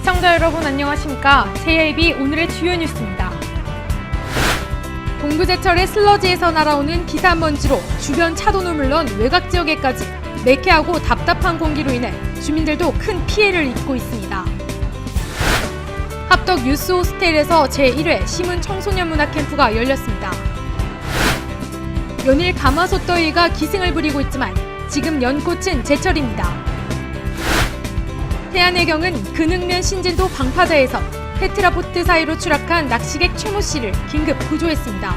시청자 여러분 안녕하십니까? JIB 오늘의 주요 뉴스입니다. 동부제철의 슬러지에서 날아오는 비산먼지로 주변 차도는 물론 외곽 지역에까지 매캐하고 답답한 공기로 인해 주민들도 큰 피해를 입고 있습니다. 합덕 유스 호스텔에서 제1회 시문 청소년 문화 캠프가 열렸습니다. 연일 가마솥 더위가 기승을 부리고 있지만 지금 연꽃은 제철입니다. 태안해경은 근흥면 신진도 방파제에서 테트라포트 사이로 추락한 낚시객 최모 씨를 긴급 구조했습니다.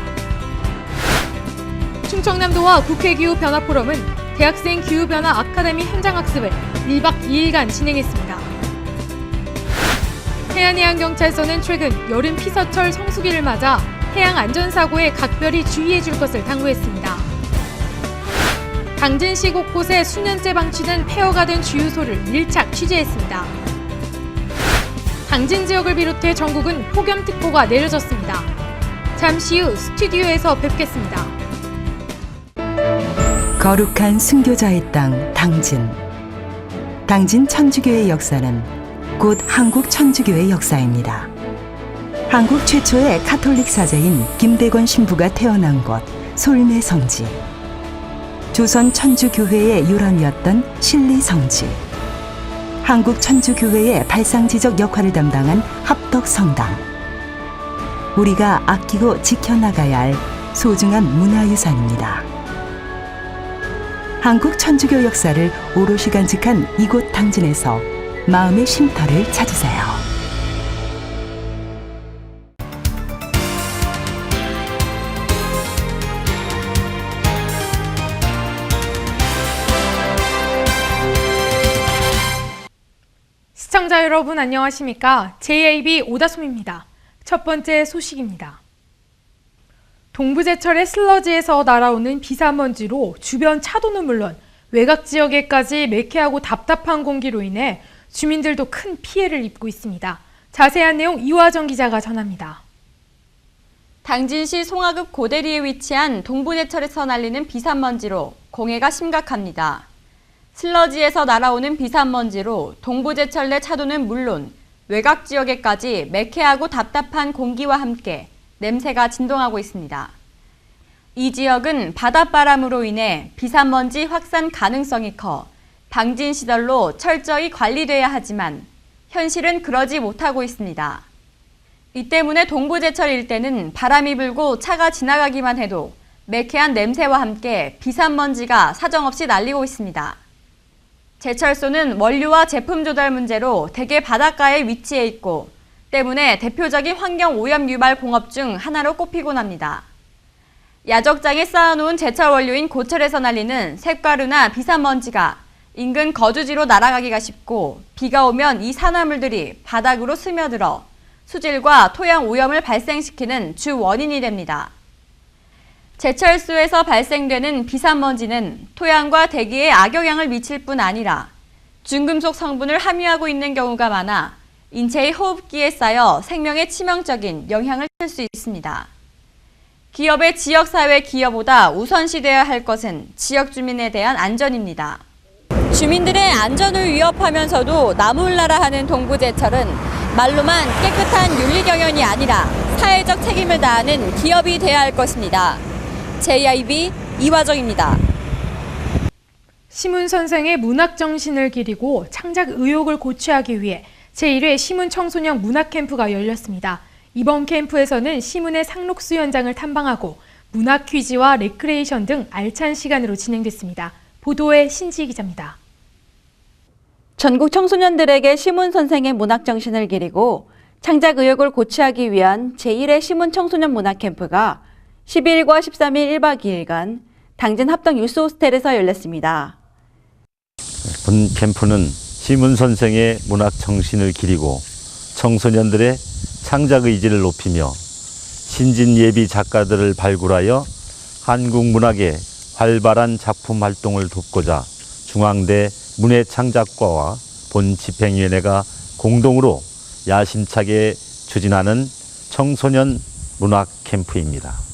충청남도와 국회 기후변화 포럼은 대학생 기후변화 아카데미 현장학습을 1박 2일간 진행했습니다. 해안해양경찰서는 최근 여름 피서철 성수기를 맞아 해양 안전사고에 각별히 주의해줄 것을 당부했습니다. 당진시 곳곳에 수년째 방치된 폐허가 된 주유소를 밀착 취재했습니다. 당진 지역을 비롯해 전국은 폭염특보가 내려졌습니다. 잠시 후 스튜디오에서 뵙겠습니다. 거룩한 순교자의 땅 당진. 당진 천주교의 역사는 곧 한국 천주교의 역사입니다. 한국 최초의 카톨릭 사제인 김대권 신부가 태어난 곳 솔매 성지. 조선 천주교회의 유람이었던 신리 성지. 한국 천주교회의 발상지적 역할을 담당한 합덕 성당. 우리가 아끼고 지켜나가야 할 소중한 문화유산입니다. 한국 천주교 역사를 오롯이 간직한 이곳 당진에서 마음의 쉼터를 찾으세요. 시청자 여러분 안녕하십니까? JIB 오다솜입니다. 첫 번째 소식입니다. 동부제철의 슬러지에서 날아오는 비산먼지로 주변 차도는 물론 외곽 지역에까지 매캐하고 답답한 공기로 인해 주민들도 큰 피해를 입고 있습니다. 자세한 내용 이화정 기자가 전합니다. 당진시 송하급 고대리에 위치한 동부제철에서 날리는 비산먼지로 공해가 심각합니다. 슬러지에서 날아오는 비산먼지로 동부제철 내 차도는 물론 외곽 지역에까지 매캐하고 답답한 공기와 함께 냄새가 진동하고 있습니다. 이 지역은 바닷바람으로 인해 비산먼지 확산 가능성이 커 방진시설로 철저히 관리돼야 하지만 현실은 그러지 못하고 있습니다. 이 때문에 동부제철 일대는 바람이 불고 차가 지나가기만 해도 매캐한 냄새와 함께 비산먼지가 사정없이 날리고 있습니다. 제철소는 원료와 제품 조달 문제로 대개 바닷가에 위치해 있고 때문에 대표적인 환경 오염 유발 공업 중 하나로 꼽히곤 합니다. 야적장에 쌓아놓은 제철 원료인 고철에서 날리는 쇳가루나 비산먼지가 인근 거주지로 날아가기가 쉽고 비가 오면 이 산화물들이 바닥으로 스며들어 수질과 토양 오염을 발생시키는 주 원인이 됩니다. 제철소에서 발생되는 비산먼지는 토양과 대기에 악영향을 미칠 뿐 아니라 중금속 성분을 함유하고 있는 경우가 많아 인체의 호흡기에 쌓여 생명에 치명적인 영향을 줄 수 있습니다. 기업의 지역사회 기여보다 우선시돼야 할 것은 지역 주민에 대한 안전입니다. 주민들의 안전을 위협하면서도 나몰라라 하는 동부제철은 말로만 깨끗한 윤리경영이 아니라 사회적 책임을 다하는 기업이 돼야 할 것입니다. JIB 이화정입니다. 시문 선생의 문학 정신을 기리고 창작 의욕을 고취하기 위해 제1회 시문 청소년 문학 캠프가 열렸습니다. 이번 캠프에서는 시문의 상록수 현장을 탐방하고 문학 퀴즈와 레크레이션 등 알찬 시간으로 진행됐습니다. 보도에 신지 기자입니다. 전국 청소년들에게 시문 선생의 문학 정신을 기리고 창작 의욕을 고취하기 위한 제1회 시문 청소년 문학 캠프가 12일과 13일 1박 2일간 당진 합덕 유스 호스텔에서 열렸습니다. 본 캠프는 시문 선생의 문학 정신을 기리고 청소년들의 창작 의지를 높이며 신진 예비 작가들을 발굴하여 한국 문학의 활발한 작품 활동을 돕고자 중앙대 문예창작과와 본 집행위원회가 공동으로 야심차게 추진하는 청소년 문학 캠프입니다.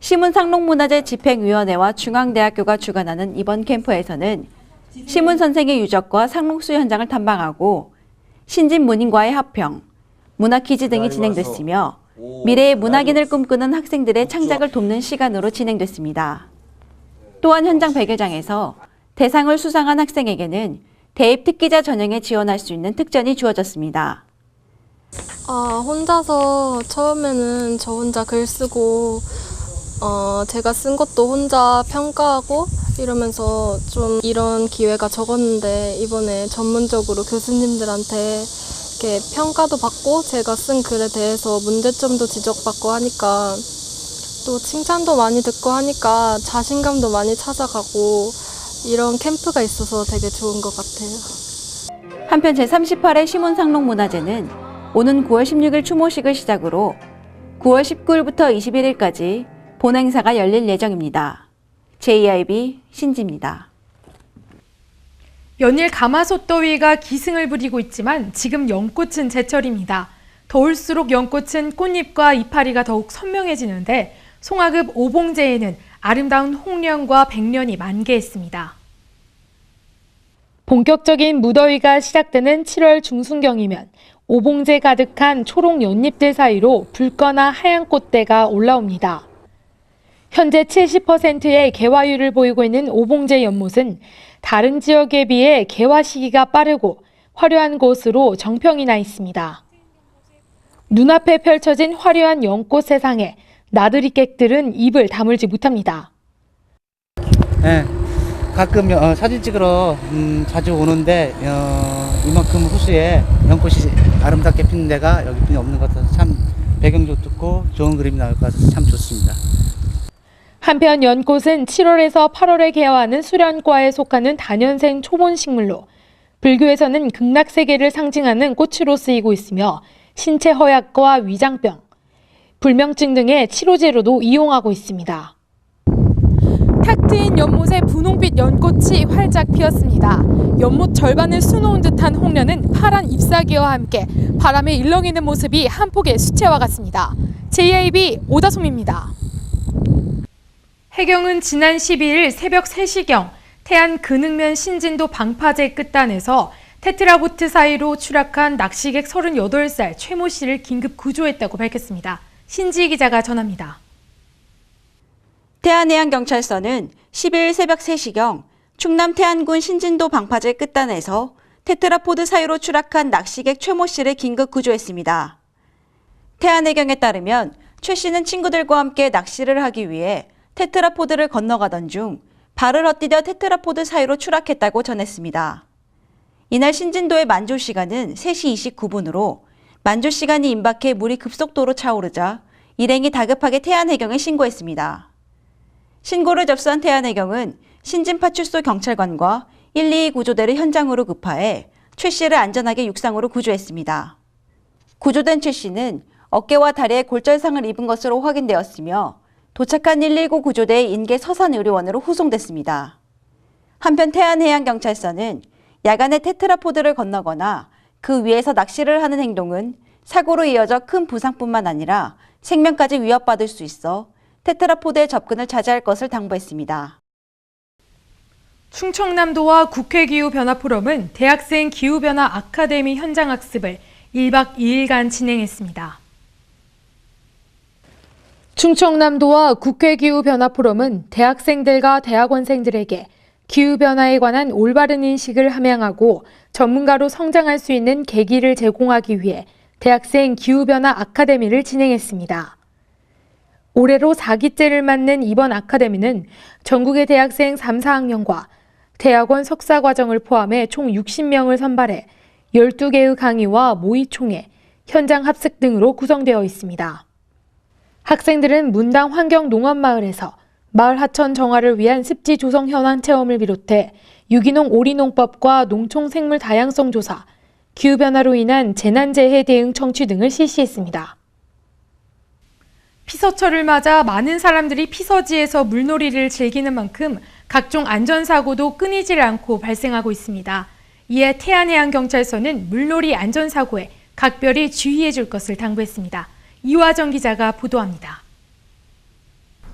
시문상록문화재 집행위원회와 중앙대학교가 주관하는 이번 캠프에서는 시문 선생의 유적과 상록수 현장을 탐방하고 신진 문인과의 합평, 문학 퀴즈 등이 진행됐으며 미래의 문학인을 꿈꾸는 학생들의 창작을 돕는 시간으로 진행됐습니다. 또한 현장 백여장에서 대상을 수상한 학생에게는 대입 특기자 전형에 지원할 수 있는 특전이 주어졌습니다. 혼자서 처음에는 저 혼자 글 쓰고 제가 쓴 것도 혼자 평가하고 이러면서 좀 이런 기회가 적었는데 이번에 전문적으로 교수님들한테 이렇게 평가도 받고 제가 쓴 글에 대해서 문제점도 지적받고 하니까 또 칭찬도 많이 듣고 하니까 자신감도 많이 찾아가고 이런 캠프가 있어서 되게 좋은 것 같아요. 한편 제38회 시문상록문화제는 오는 9월 16일 추모식을 시작으로 9월 19일부터 21일까지 본행사가 열릴 예정입니다. JIB 신지입니다. 연일 가마솥 더위가 기승을 부리고 있지만 지금 연꽃은 제철입니다. 더울수록 연꽃은 꽃잎과 이파리가 더욱 선명해지는데 송화읍 오봉제에는 아름다운 홍련과 백련이 만개했습니다. 본격적인 무더위가 시작되는 7월 중순경이면 오봉제 가득한 초록 연잎들 사이로 붉거나 하얀 꽃대가 올라옵니다. 현재 70%의 개화율을 보이고 있는 오봉제 연못은 다른 지역에 비해 개화 시기가 빠르고 화려한 곳으로 정평이 나 있습니다. 눈앞에 펼쳐진 화려한 연꽃 세상에 나들이객들은 입을 다물지 못합니다. 네, 가끔 사진 찍으러 자주 오는데 이만큼 호수에 연꽃이 아름답게 피는 데가 여기 없는 것 같아서 참 배경도 좋고 좋은 그림이 나올 것 같아서 참 좋습니다. 한편 연꽃은 7월에서 8월에 개화하는 수련과에 속하는 다년생 초본식물로 불교에서는 극락세계를 상징하는 꽃으로 쓰이고 있으며 신체 허약과 위장병, 불면증 등의 치료제로도 이용하고 있습니다. 탁 트인 연못에 분홍빛 연꽃이 활짝 피었습니다. 연못 절반을 수놓은 듯한 홍련은 파란 잎사귀와 함께 바람에 일렁이는 모습이 한 폭의 수채화 같습니다. JIB 오다솜입니다. 해경은 지난 12일 새벽 3시경 태안 근흥면 신진도 방파제 끝단에서 테트라보트 사이로 추락한 낚시객 38살 최모 씨를 긴급 구조했다고 밝혔습니다. 신지 기자가 전합니다. 태안해양경찰서는 12일 새벽 3시경 충남 태안군 신진도 방파제 끝단에서 테트라포드 사이로 추락한 낚시객 최모 씨를 긴급 구조했습니다. 태안해경에 따르면 최 씨는 친구들과 함께 낚시를 하기 위해 테트라포드를 건너가던 중 발을 헛디뎌 테트라포드 사이로 추락했다고 전했습니다. 이날 신진도의 만조 시간은 3시 29분으로 만조 시간이 임박해 물이 급속도로 차오르자 일행이 다급하게 태안해경에 신고했습니다. 신고를 접수한 태안해경은 신진파출소 경찰관과 122 구조대를 현장으로 급파해 최 씨를 안전하게 육상으로 구조했습니다. 구조된 최 씨는 어깨와 다리에 골절상을 입은 것으로 확인되었으며 도착한 119 구조대의 인계 서산의료원으로 후송됐습니다. 한편 태안해양경찰서는 야간에 테트라포드를 건너거나 그 위에서 낚시를 하는 행동은 사고로 이어져 큰 부상뿐만 아니라 생명까지 위협받을 수 있어 테트라포드에 접근을 자제할 것을 당부했습니다. 충청남도와 국회기후변화포럼은 대학생 기후변화 아카데미 현장학습을 1박 2일간 진행했습니다. 충청남도와 국회기후변화포럼은 대학생들과 대학원생들에게 기후변화에 관한 올바른 인식을 함양하고 전문가로 성장할 수 있는 계기를 제공하기 위해 대학생 기후변화 아카데미를 진행했습니다. 올해로 4기째를 맞는 이번 아카데미는 전국의 대학생 3, 4학년과 대학원 석사과정을 포함해 총 60명을 선발해 12개의 강의와 모의총회, 현장 합숙 등으로 구성되어 있습니다. 학생들은 문당 환경농업마을에서 마을 하천 정화를 위한 습지 조성 현황 체험을 비롯해 유기농 오리농법과 농촌 생물 다양성 조사, 기후변화로 인한 재난재해 대응 청취 등을 실시했습니다. 피서철을 맞아 많은 사람들이 피서지에서 물놀이를 즐기는 만큼 각종 안전사고도 끊이질 않고 발생하고 있습니다. 이에 태안해양경찰서는 물놀이 안전사고에 각별히 주의해 줄 것을 당부했습니다. 이화정 기자가 보도합니다.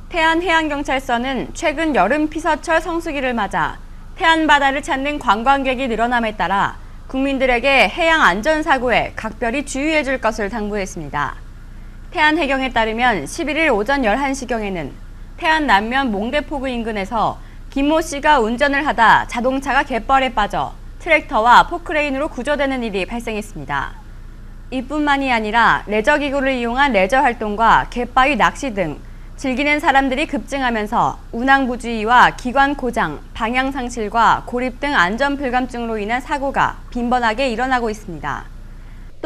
태안해양경찰서는 최근 여름 피서철 성수기를 맞아 태안 바다를 찾는 관광객이 늘어남에 따라 국민들에게 해양 안전사고에 각별히 주의해 줄 것을 당부했습니다. 태안해경에 따르면 11일 오전 11시경에는 태안 남면 몽대포구 인근에서 김모 씨가 운전을 하다 자동차가 갯벌에 빠져 트랙터와 포크레인으로 구조되는 일이 발생했습니다. 이뿐만이 아니라 레저기구를 이용한 레저 활동과 갯바위 낚시 등 즐기는 사람들이 급증하면서 운항부주의와 기관 고장, 방향 상실과 고립 등 안전 불감증으로 인한 사고가 빈번하게 일어나고 있습니다.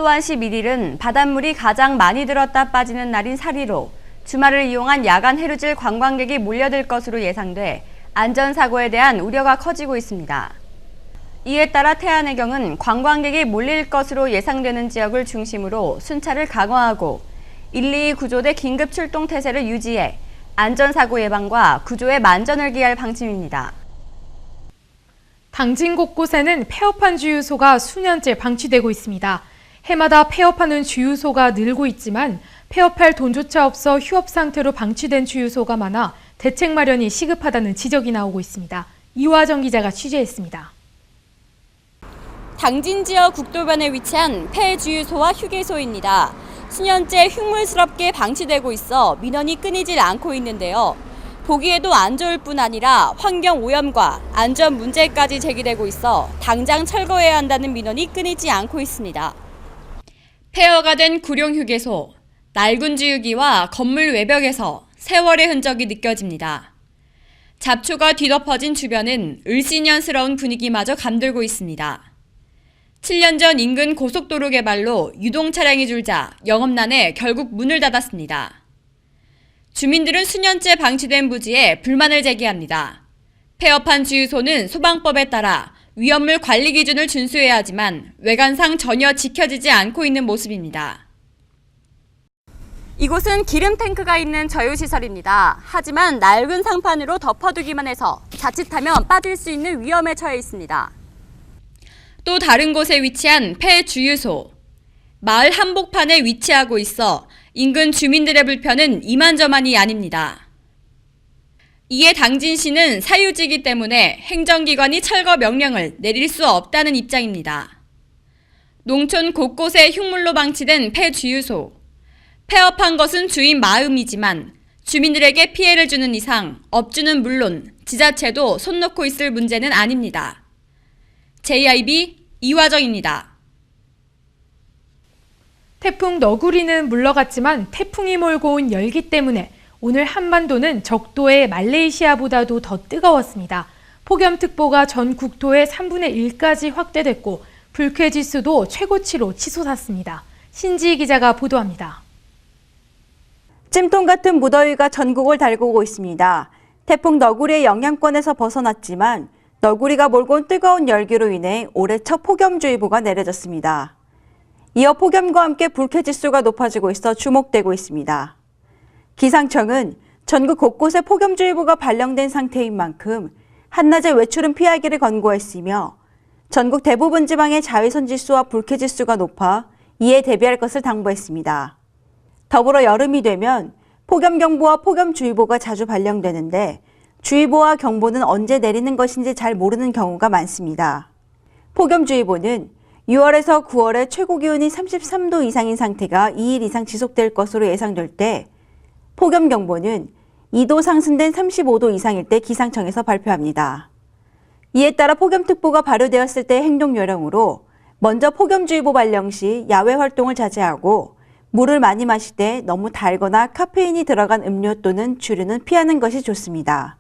또한 11일은 바닷물이 가장 많이 들었다 빠지는 날인 4.15, 주말을 이용한 야간 해루질 관광객이 몰려들 것으로 예상돼 안전사고에 대한 우려가 커지고 있습니다. 이에 따라 태안해경은 관광객이 몰릴 것으로 예상되는 지역을 중심으로 순찰을 강화하고 112 구조대 긴급 출동 태세를 유지해 안전사고 예방과 구조에 만전을 기할 방침입니다. 당진 곳곳에는 폐업한 주유소가 수년째 방치되고 있습니다. 해마다 폐업하는 주유소가 늘고 있지만 폐업할 돈조차 없어 휴업 상태로 방치된 주유소가 많아 대책 마련이 시급하다는 지적이 나오고 있습니다. 이화정 기자가 취재했습니다. 당진 지역 국도변에 위치한 폐주유소와 휴게소입니다. 수년째 흉물스럽게 방치되고 있어 민원이 끊이질 않고 있는데요. 보기에도 안 좋을 뿐 아니라 환경 오염과 안전 문제까지 제기되고 있어 당장 철거해야 한다는 민원이 끊이지 않고 있습니다. 폐허가 된 구룡 휴게소, 낡은 주유기와 건물 외벽에서 세월의 흔적이 느껴집니다. 잡초가 뒤덮어진 주변은 을씨년스러운 분위기마저 감돌고 있습니다. 7년 전 인근 고속도로 개발로 유동 차량이 줄자 영업난에 결국 문을 닫았습니다. 주민들은 수년째 방치된 부지에 불만을 제기합니다. 폐업한 주유소는 소방법에 따라 위험물 관리 기준을 준수해야 하지만 외관상 전혀 지켜지지 않고 있는 모습입니다. 이곳은 기름 탱크가 있는 저유시설입니다. 하지만 낡은 상판으로 덮어두기만 해서 자칫하면 빠질 수 있는 위험에 처해 있습니다. 또 다른 곳에 위치한 폐주유소. 마을 한복판에 위치하고 있어 인근 주민들의 불편은 이만저만이 아닙니다. 이에 당진시는 사유지이기 때문에 행정기관이 철거 명령을 내릴 수 없다는 입장입니다. 농촌 곳곳에 흉물로 방치된 폐주유소. 폐업한 것은 주인 마음이지만 주민들에게 피해를 주는 이상 업주는 물론 지자체도 손 놓고 있을 문제는 아닙니다. JIB 이화정입니다. 태풍 너구리는 물러갔지만 태풍이 몰고 온 열기 때문에 오늘 한반도는 적도의 말레이시아보다도 더 뜨거웠습니다. 폭염특보가 전 국토의 3분의 1까지 확대됐고 불쾌지수도 최고치로 치솟았습니다. 신지희 기자가 보도합니다. 찜통 같은 무더위가 전국을 달구고 있습니다. 태풍 너구리의 영향권에서 벗어났지만 너구리가 몰고 온 뜨거운 열기로 인해 올해 첫 폭염주의보가 내려졌습니다. 이어 폭염과 함께 불쾌지수가 높아지고 있어 주목되고 있습니다. 기상청은 전국 곳곳에 폭염주의보가 발령된 상태인 만큼 한낮의 외출은 피하기를 권고했으며 전국 대부분 지방의 자외선 지수와 불쾌지수가 높아 이에 대비할 것을 당부했습니다. 더불어 여름이 되면 폭염경보와 폭염주의보가 자주 발령되는데 주의보와 경보는 언제 내리는 것인지 잘 모르는 경우가 많습니다. 폭염주의보는 6월에서 9월에 최고 기온이 33도 이상인 상태가 2일 이상 지속될 것으로 예상될 때 폭염경보는 2도 상승된 35도 이상일 때 기상청에서 발표합니다. 이에 따라 폭염특보가 발효되었을 때의 행동 요령으로 먼저 폭염주의보 발령 시 야외 활동을 자제하고 물을 많이 마실 때 너무 달거나 카페인이 들어간 음료 또는 주류는 피하는 것이 좋습니다.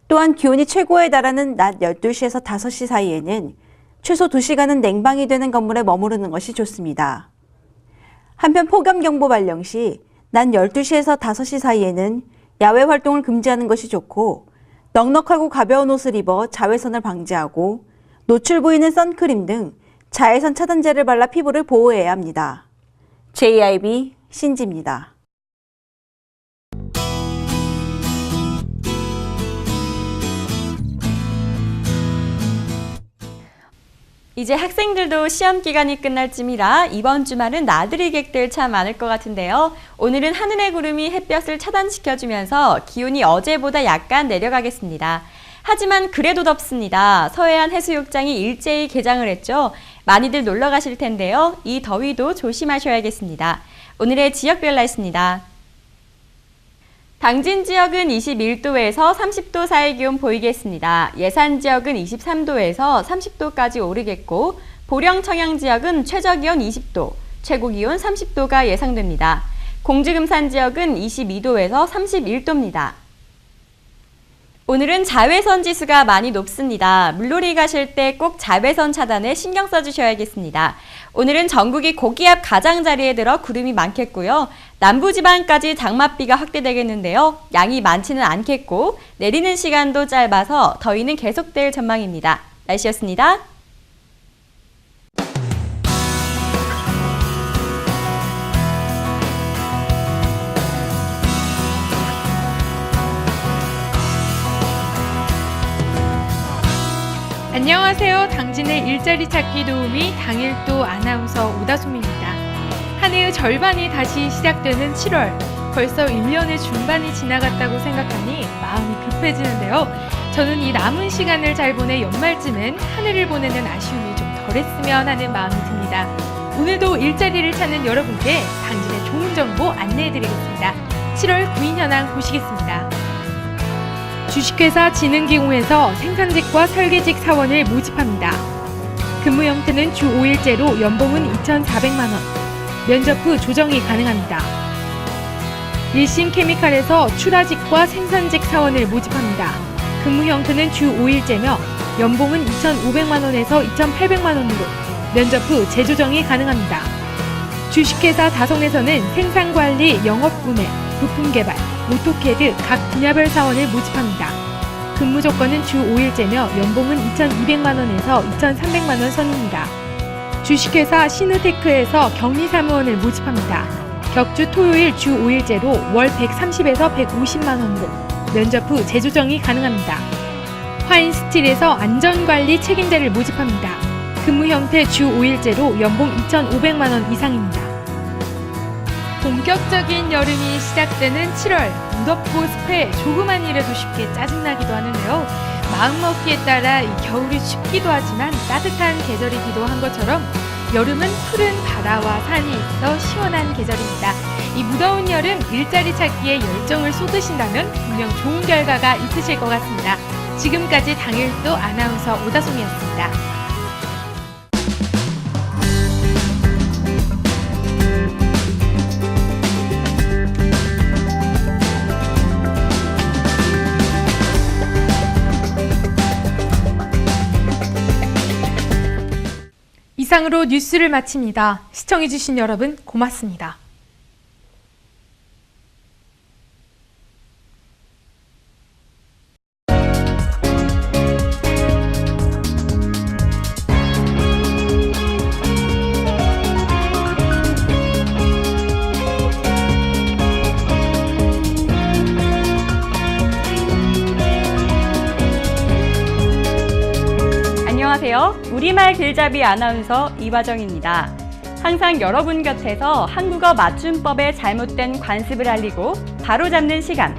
또한 기온이 최고에 달하는 낮 12시에서 5시 사이에는 최소 2시간은 냉방이 되는 건물에 머무르는 것이 좋습니다. 한편 폭염경보 발령 시 낮 12시에서 5시 사이에는 야외 활동을 금지하는 것이 좋고 넉넉하고 가벼운 옷을 입어 자외선을 방지하고 노출 보이는 선크림 등 자외선 차단제를 발라 피부를 보호해야 합니다. JIB 신지입니다. 이제 학생들도 시험 기간이 끝날 쯤이라 이번 주말은 나들이 객들 참 많을 것 같은데요. 오늘은 하늘의 구름이 햇볕을 차단시켜주면서 기온이 어제보다 약간 내려가겠습니다. 하지만 그래도 덥습니다. 서해안 해수욕장이 일제히 개장을 했죠. 많이들 놀러 가실 텐데요. 이 더위도 조심하셔야겠습니다. 오늘의 지역별 날씨입니다. 당진 지역은 21도에서 30도 사이 기온 보이겠습니다. 예산 지역은 23도에서 30도까지 오르겠고 보령 청양 지역은 최저기온 20도, 최고기온 30도가 예상됩니다. 공주금산 지역은 22도에서 31도입니다. 오늘은 자외선 지수가 많이 높습니다. 물놀이 가실 때 꼭 자외선 차단에 신경 써주셔야겠습니다. 오늘은 전국이 고기압 가장자리에 들어 구름이 많겠고요. 남부지방까지 장맛비가 확대되겠는데요. 양이 많지는 않겠고 내리는 시간도 짧아서 더위는 계속될 전망입니다. 날씨였습니다. 안녕하세요. 당진의 일자리 찾기 도우미 당일도 아나운서 오다솜입니다. 한 해의 절반이 다시 시작되는 7월. 벌써 1년의 중반이 지나갔다고 생각하니 마음이 급해지는데요. 저는 이 남은 시간을 잘 보내 연말쯤엔 한 해를 보내는 아쉬움이 좀 덜했으면 하는 마음이 듭니다. 오늘도 일자리를 찾는 여러분께 당진의 좋은 정보 안내해드리겠습니다. 7월 구인 현황 보시겠습니다. 주식회사 진흥기공에서 생산직과 설계직 사원을 모집합니다. 근무 형태는 주 5일제로 연봉은 2,400만 원. 면접 후 조정이 가능합니다. 일신케미칼에서 출하직과 생산직 사원을 모집합니다. 근무 형태는 주 5일제며 연봉은 2,500만 원에서 2,800만 원으로 면접 후 재조정이 가능합니다. 주식회사 다성에서는 생산관리, 영업구매, 부품개발, 오토캐드 각 분야별 사원을 모집합니다. 근무 조건은 주 5일제며 연봉은 2,200만 원에서 2,300만 원 선입니다. 주식회사 시누테크에서 격리사무원을 모집합니다. 격주 토요일 주 5일제로 월 130에서 150만 원으로 면접 후 재조정이 가능합니다. 화인스틸에서 안전관리 책임자를 모집합니다. 근무 형태 주 5일제로 연봉 2,500만 원 이상입니다. 본격적인 여름이 시작되는 7월, 무덥고 습해 조그만 일에도 쉽게 짜증나기도 하는데요. 마음먹기에 따라 이 겨울이 춥기도 하지만 따뜻한 계절이기도 한 것처럼 여름은 푸른 바다와 산이 있어 시원한 계절입니다. 이 무더운 여름 일자리 찾기에 열정을 쏟으신다면 분명 좋은 결과가 있으실 것 같습니다. 지금까지 당일도 아나운서 오다솜이었습니다. 이상으로 뉴스를 마칩니다. 시청해주신 여러분 고맙습니다. 안녕하세요. 우리말 길잡이 아나운서 이화정입니다. 항상 여러분 곁에서 한국어 맞춤법의 잘못된 관습을 알리고 바로잡는 시간.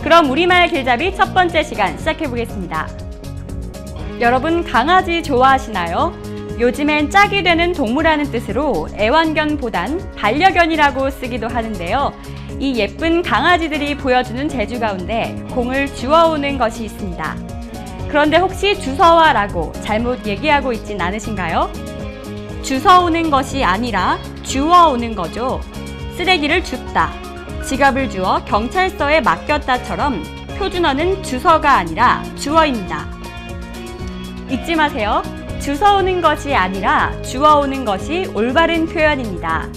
그럼 우리말 길잡이 첫 번째 시간 시작해보겠습니다. 여러분 강아지 좋아하시나요? 요즘엔 짝이 되는 동물하는 뜻으로 애완견보단 반려견이라고 쓰기도 하는데요. 이 예쁜 강아지들이 보여주는 재주 가운데 공을 주워오는 것이 있습니다. 그런데 혹시 주워와라고 잘못 얘기하고 있진 않으신가요? 주워오는 것이 아니라 주워오는 거죠. 쓰레기를 줍다, 지갑을 주워 경찰서에 맡겼다처럼 표준어는 주서가 아니라 주어입니다. 잊지 마세요. 주워오는 것이 아니라 주워오는 것이 올바른 표현입니다.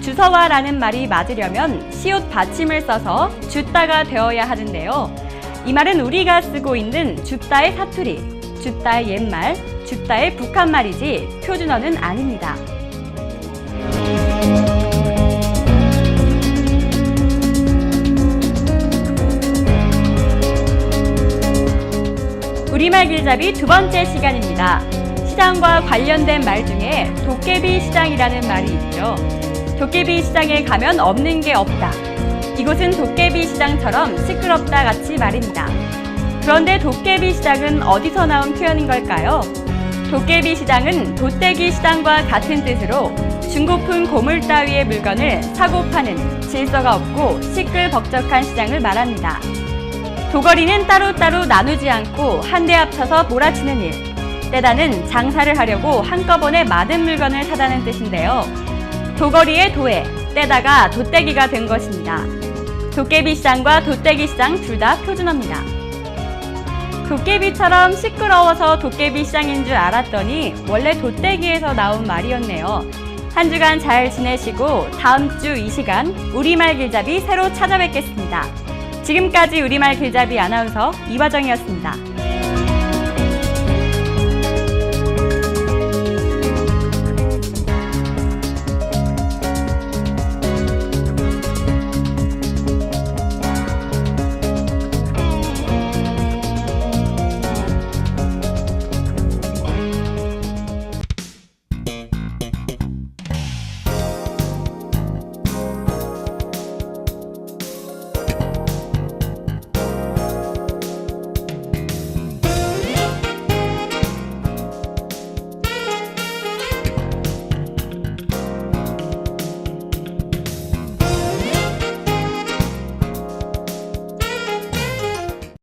주워와라는 말이 맞으려면 시옷 받침을 써서 줍다가 되어야 하는데요. 이 말은 우리가 쓰고 있는 줍다의 사투리, 줍다의 옛말, 줍다의 북한말이지 표준어는 아닙니다. 우리말 길잡이 두 번째 시간입니다. 시장과 관련된 말 중에 도깨비 시장이라는 말이 있죠. 도깨비 시장에 가면 없는 게 없다. 이곳은 도깨비 시장처럼 시끄럽다 같이 말입니다. 그런데 도깨비 시장은 어디서 나온 표현인 걸까요? 도깨비 시장은 돗대기 시장과 같은 뜻으로 중고품 고물 따위의 물건을 사고 파는 질서가 없고 시끌벅적한 시장을 말합니다. 도거리는 따로따로 나누지 않고 한데 합쳐서 몰아치는 일. 떼다는 장사를 하려고 한꺼번에 많은 물건을 사다는 뜻인데요. 도거리의 도에 떼다가 돗대기가 된 것입니다. 도깨비 시장과 돗대기 시장 둘 다 표준어입니다. 도깨비처럼 시끄러워서 도깨비 시장인 줄 알았더니 원래 돗대기에서 나온 말이었네요. 한 주간 잘 지내시고 다음 주 이 시간 우리말 길잡이 새로 찾아뵙겠습니다. 지금까지 우리말 길잡이 아나운서 이화정이었습니다.